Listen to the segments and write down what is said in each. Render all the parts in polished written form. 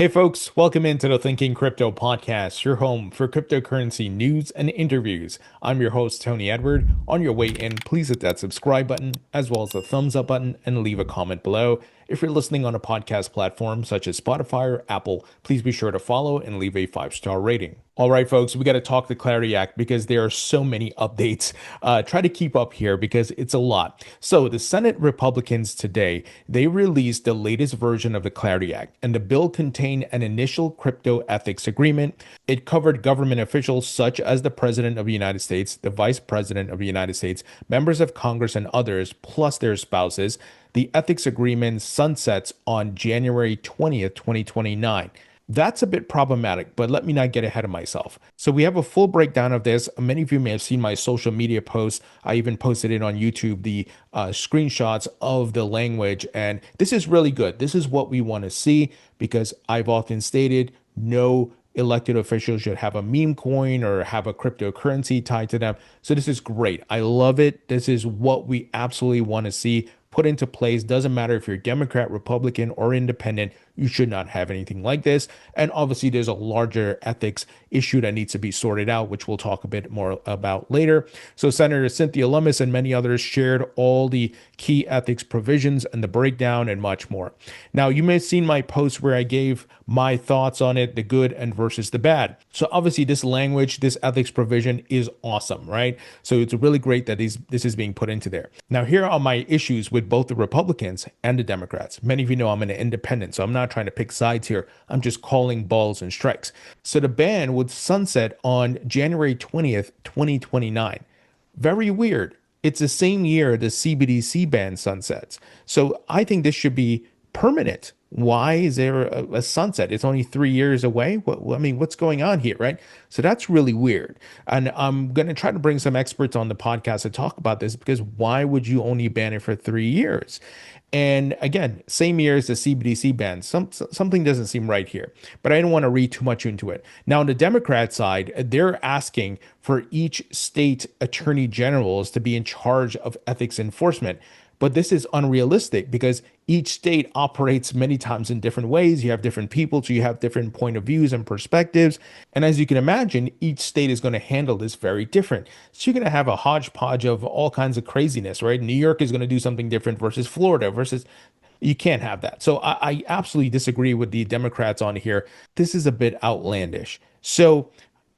Hey folks, welcome into the Thinking Crypto podcast, your home for cryptocurrency news and interviews. I'm your host, Tony Edward. On your way in, please hit that subscribe button as well as the thumbs up button and leave a comment below. If you're listening on a podcast platform such as Spotify or Apple, please be sure to follow and leave a 5-star rating. All right, folks, we got to talk the Clarity Act because there are so many updates. Try to keep up here because it's a lot. So the Senate Republicans today, they released the latest version of the Clarity Act, and the bill contained an initial crypto ethics agreement. It covered government officials such as the President of the United States, the Vice President of the United States, members of Congress, and others, plus their spouses. The ethics agreement sunsets on January 20th, 2029. That's a bit problematic, but let me not get ahead of myself. So we have a full breakdown of this. Many of you may have seen my social media posts. I even posted it on YouTube, the screenshots of the language. And this is really good. This is what we want to see because I've often stated no elected officials should have a meme coin or have a cryptocurrency tied to them. So this is great. I love it. This is what we absolutely want to see put into place. Doesn't matter if you're Democrat, Republican, or independent, you should not have anything like this. And obviously, there's a larger ethics issue that needs to be sorted out, which we'll talk a bit more about later. So Senator Cynthia Lummis and many others shared all the key ethics provisions and the breakdown and much more. Now, you may have seen my post where I gave my thoughts on it, the good and versus the bad. So obviously, this language, this ethics provision is awesome, right? So it's really great that this is being put into there. Now, here are my issues with both the Republicans and the Democrats. Many of you know I'm an independent, so I'm not trying to pick sides here. I'm just calling balls and strikes. So the ban would sunset on January 20th, 2029. Very weird. It's the same year the CBDC ban sunsets. So I think this should be permanent. Why is there a sunset? It's only 3 years away. What's going on here, right? So that's really weird. And I'm going to try to bring some experts on the podcast to talk about this because why would you only ban it for 3 years? And again, same year as the CBDC ban. Something doesn't seem right here, but I don't want to read too much into it. Now, on the Democrat side, they're asking for each state attorney generals to be in charge of ethics enforcement. But this is unrealistic because each state operates many times in different ways. You have different people, so you have different point of views and perspectives. And as you can imagine, each state is going to handle this very different. So you're going to have a hodgepodge of all kinds of craziness, right? New York is going to do something different versus Florida versus you can't have that. So I absolutely disagree with the Democrats on here. This is a bit outlandish. So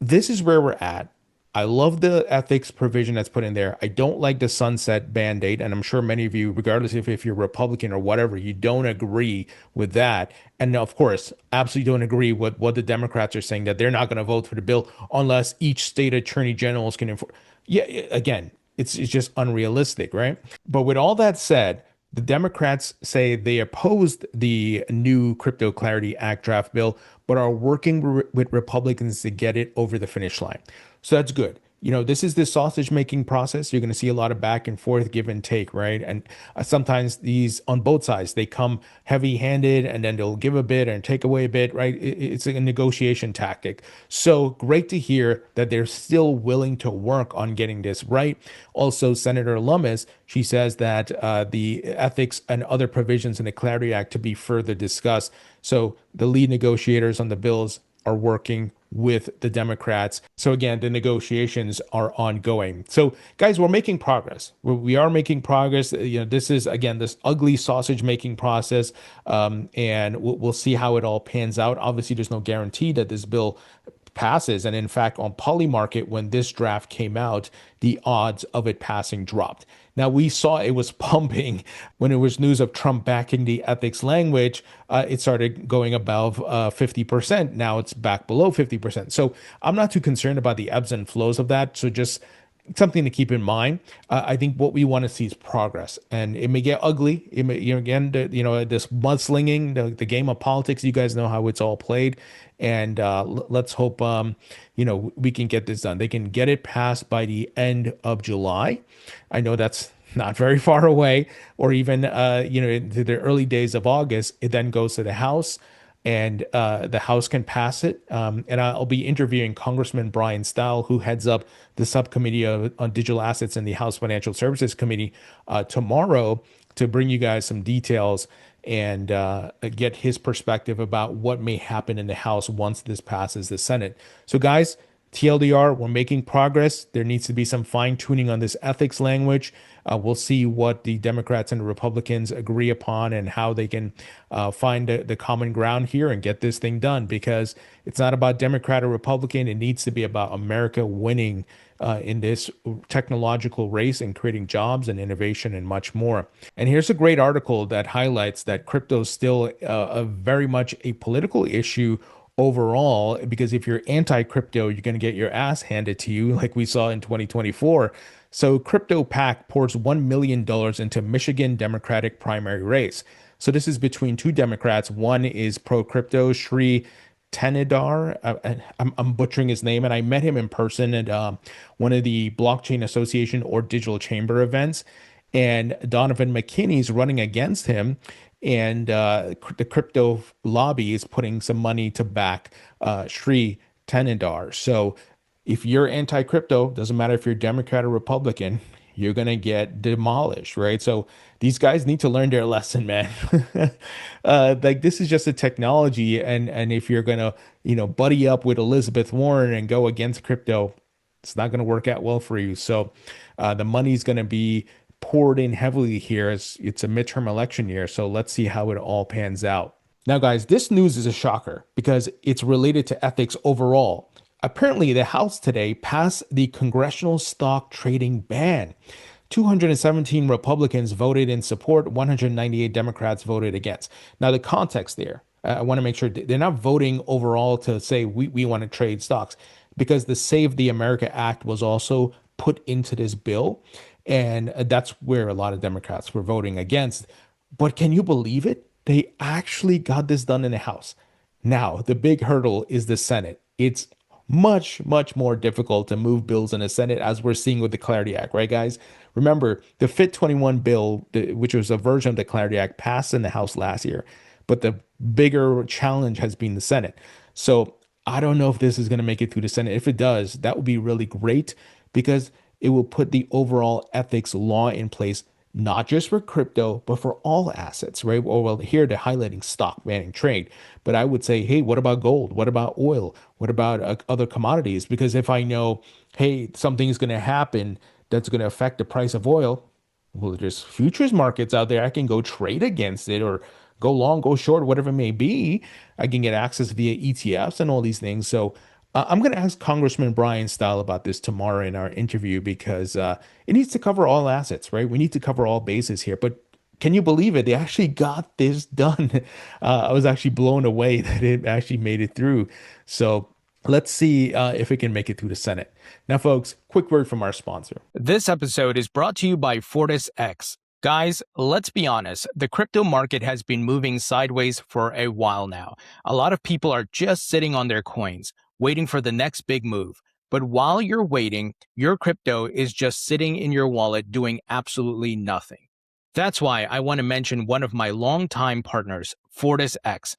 this is where we're at. I love the ethics provision that's put in there. I don't like the sunset ban date. And I'm sure many of you, regardless if you're Republican or whatever, you don't agree with that. And of course, absolutely don't agree with what the Democrats are saying, that they're not going to vote for the bill unless each state attorney generals can enforce. Yeah, again, it's just unrealistic, right? But with all that said, the Democrats say they opposed the new Crypto Clarity Act draft bill, but are working with Republicans to get it over the finish line. So that's good. You know, this is the sausage making process. You're going to see a lot of back and forth, give and take, right? And sometimes these on both sides, they come heavy handed and then they'll give a bit and take away a bit, right? It's a negotiation tactic. So great to hear that they're still willing to work on getting this right. Also, Senator Lummis, she says that the ethics and other provisions in the Clarity Act to be further discussed. So the lead negotiators on the bills are working with the Democrats. So again, the negotiations are ongoing. So guys, we're making progress. We are making progress. You know, this is again this ugly sausage making process, and we'll see how it all pans out. Obviously, there's no guarantee that this bill passes. And in fact, on Polymarket, when this draft came out, the odds of it passing dropped. Now, we saw it was pumping when it was news of Trump backing the ethics language. It started going above 50%. Now it's back below 50%. So I'm not too concerned about the ebbs and flows of that. So just something to keep in mind. I think what we want to see is progress, and it may get ugly. It may, this mudslinging, the game of politics. You guys know how it's all played, and let's hope we can get this done. They can get it passed by the end of July. I know that's not very far away, or even into the early days of August. It then goes to the House. And the House can pass it. And I'll be interviewing Congressman Brian Style, who heads up the subcommittee on digital assets in the House Financial Services Committee tomorrow to bring you guys some details and get his perspective about what may happen in the House once this passes the Senate. So, guys, TLDR, we're making progress. There needs to be some fine tuning on this ethics language. We'll see what the Democrats and the Republicans agree upon and how they can find the common ground here and get this thing done, because it's not about Democrat or Republican. It needs to be about America winning in this technological race and creating jobs and innovation and much more. And here's a great article that highlights that crypto is still very much a political issue overall, because if you're anti-crypto, you're going to get your ass handed to you like we saw in 2024. So crypto PAC pours $1 million into Michigan Democratic primary race. So this is between two Democrats. One is pro-crypto, Sri Tenidar. I'm butchering his name, and I met him in person at one of the Blockchain Association or Digital Chamber events. And Donovan McKinney's running against him, and the crypto lobby is putting some money to back Sri Tenidar. So if you're anti-crypto, doesn't matter if you're Democrat or Republican, you're gonna get demolished, right? So these guys need to learn their lesson, man. Like, this is just a technology, and if you're gonna, buddy up with Elizabeth Warren and go against crypto, it's not gonna work out well for you. So the money's gonna be poured in heavily here as it's a midterm election year. So let's see how it all pans out. Now, guys, this news is a shocker because it's related to ethics overall. Apparently, the House today passed the Congressional Stock Trading Ban. 217 Republicans voted in support, 198 Democrats voted against. Now, the context there, I want to make sure they're not voting overall to say we want to trade stocks, because the Save the America Act was also put into this bill. And that's where a lot of Democrats were voting against. But can you believe it? They actually got this done in the House. Now, the big hurdle is the Senate. It's much, much more difficult to move bills in the Senate, as we're seeing with the Clarity Act, right, guys? Remember, the FIT 21 bill, which was a version of the Clarity Act, passed in the House last year. But the bigger challenge has been the Senate. So I don't know if this is going to make it through the Senate. If it does, that would be really great, because it will put the overall ethics law in place, not just for crypto, but for all assets, right? Or, well, here they're highlighting stock banning trade. But I would say, hey, what about gold? What about oil? What about other commodities? Because if I know, hey, something is going to happen that's going to affect the price of oil, well, there's futures markets out there. I can go trade against it, or go long, go short, whatever it may be. I can get access via ETFs and all these things. So I'm going to ask Congressman Brian Style about this tomorrow in our interview, because it needs to cover all assets, right? We need to cover all bases here. But can you believe it? They actually got this done. I was actually blown away that it actually made it through. So let's see if it can make it through the Senate. Now, folks, quick word from our sponsor. This episode is brought to you by FortisX. Guys, let's be honest, the crypto market has been moving sideways for a while now. A lot of people are just sitting on their coins, waiting for the next big move. But while you're waiting, your crypto is just sitting in your wallet doing absolutely nothing. That's why I want to mention one of my longtime partners, FortisX.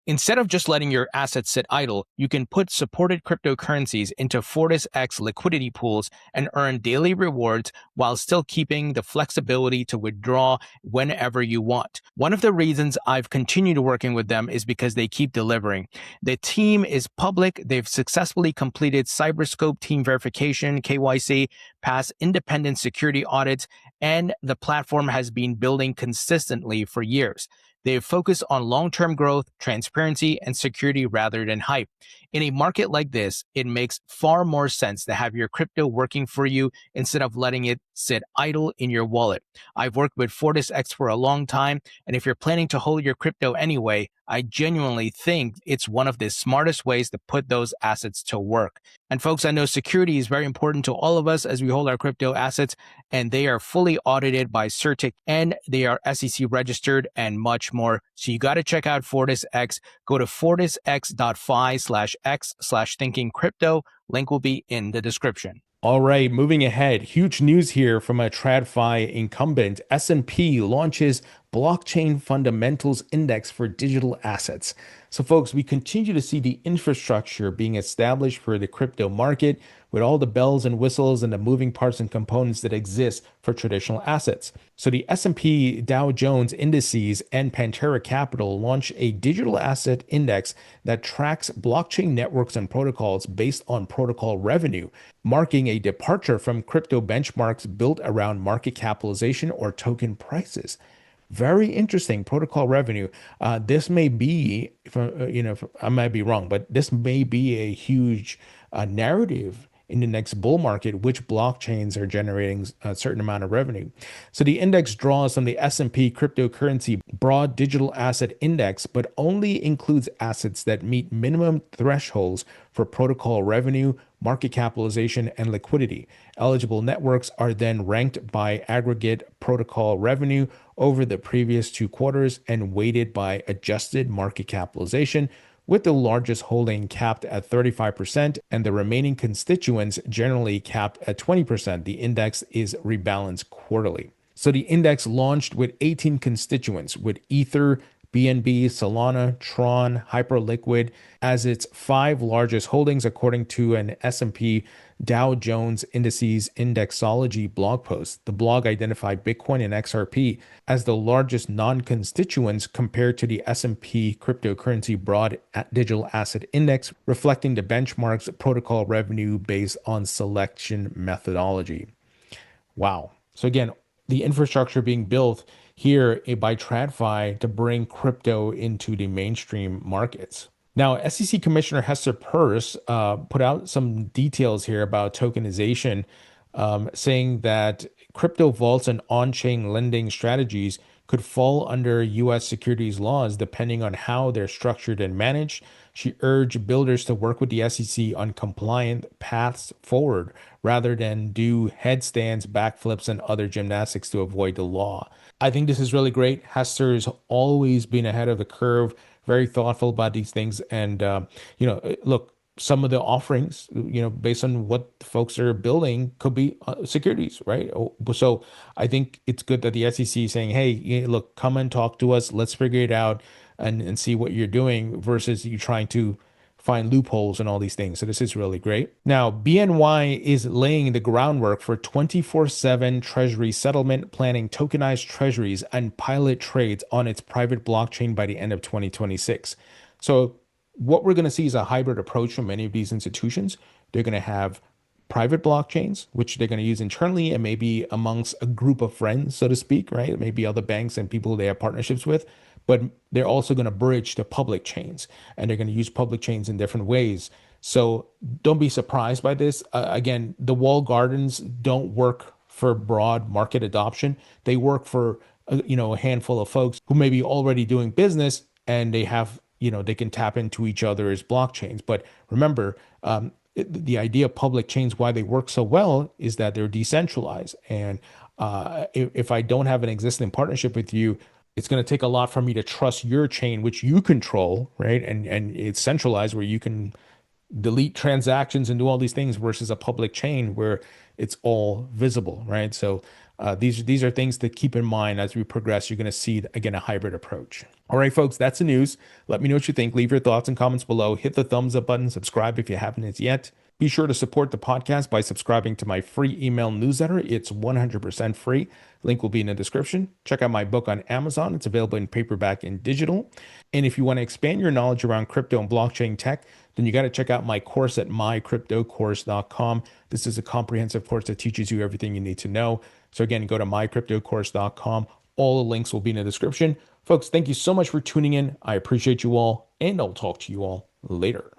Instead of just letting your assets sit idle, you can put supported cryptocurrencies into FortisX liquidity pools and earn daily rewards while still keeping the flexibility to withdraw whenever you want. One of the reasons I've continued working with them is because they keep delivering. The team is public. They've successfully completed Cyberscope team verification, KYC, passed independent security audits, and the platform has been building consistently for years. They focus on long-term growth, transparency, and security rather than hype. In a market like this, it makes far more sense to have your crypto working for you instead of letting it sit idle in your wallet. I've worked with FortisX for a long time, and if you're planning to hold your crypto anyway, I genuinely think it's one of the smartest ways to put those assets to work. And folks, I know security is very important to all of us as we hold our crypto assets, and they are fully audited by CertiK, and they are SEC registered and much more. So you got to check out FortisX. Go to fortisx.fi/x/thinkingcrypto. Link will be in the description. All right, moving ahead, huge news here from a TradFi incumbent. S&P launches Blockchain Fundamentals Index for Digital Assets. So, folks, we continue to see the infrastructure being established for the crypto market with all the bells and whistles and the moving parts and components that exist for traditional assets. So, the S&P Dow Jones Indices and Pantera Capital launch a digital asset index that tracks blockchain networks and protocols based on protocol revenue, marking a departure from crypto benchmarks built around market capitalization or token prices. Very interesting protocol revenue. This may be, I might be wrong, but this may be a huge narrative in the next bull market, which blockchains are generating a certain amount of revenue. So the index draws on the S&P cryptocurrency broad digital asset index, but only includes assets that meet minimum thresholds for protocol revenue, market capitalization, and liquidity. Eligible networks are then ranked by aggregate protocol revenue over the previous 2 quarters and weighted by adjusted market capitalization, with the largest holding capped at 35% and the remaining constituents generally capped at 20%. The index is rebalanced quarterly. So the index launched with 18 constituents, with Ether, BNB, Solana, Tron, Hyperliquid as its 5 largest holdings, according to an S&P Dow Jones Indices Indexology blog post. The blog identified Bitcoin and XRP as the largest non-constituents compared to the S&P cryptocurrency broad digital asset index, reflecting the benchmark's protocol revenue based on selection methodology. Wow. So again, the infrastructure being built here by TradFi to bring crypto into the mainstream markets. Now, SEC Commissioner Hester Peirce put out some details here about tokenization, saying that crypto vaults and on-chain lending strategies could fall under U.S. securities laws depending on how they're structured and managed. She urged builders to work with the SEC on compliant paths forward rather than do headstands, backflips, and other gymnastics to avoid the law. I think this is really great. Hester has always been ahead of the curve, very thoughtful about these things. And, look, some of the offerings, based on what folks are building could be securities, right? So I think it's good that the SEC is saying, hey, look, come and talk to us. Let's figure it out and see what you're doing versus you trying to find loopholes and all these things. So this is really great. Now, BNY is laying the groundwork for 24/7 treasury settlement, planning tokenized treasuries and pilot trades on its private blockchain by the end of 2026. So what we're going to see is a hybrid approach from many of these institutions. They're going to have private blockchains, which they're going to use internally and maybe amongst a group of friends, so to speak, right? Maybe other banks and people they have partnerships with, but they're also going to bridge to public chains, and they're going to use public chains in different ways. So don't be surprised by this. Again, the walled gardens don't work for broad market adoption. They work for a handful of folks who may be already doing business, and they have they can tap into each other's blockchains. But remember, the idea of public chains, why they work so well, is that they're decentralized. And if I don't have an existing partnership with you, it's going to take a lot for me to trust your chain, which you control, right? And it's centralized where you can delete transactions and do all these things versus a public chain where it's all visible, right? So these are things to keep in mind as we progress. You're going to see, again, a hybrid approach. All right, folks, that's the news. Let me know what you think. Leave your thoughts and comments below. Hit the thumbs up button. Subscribe if you haven't yet. Be sure to support the podcast by subscribing to my free email newsletter. It's 100% free. Link will be in the description. Check out my book on Amazon. It's available in paperback and digital. And if you want to expand your knowledge around crypto and blockchain tech, then you got to check out my course at mycryptocourse.com. This is a comprehensive course that teaches you everything you need to know. So again, go to mycryptocourse.com. All the links will be in the description. Folks, thank you so much for tuning in. I appreciate you all, and I'll talk to you all later.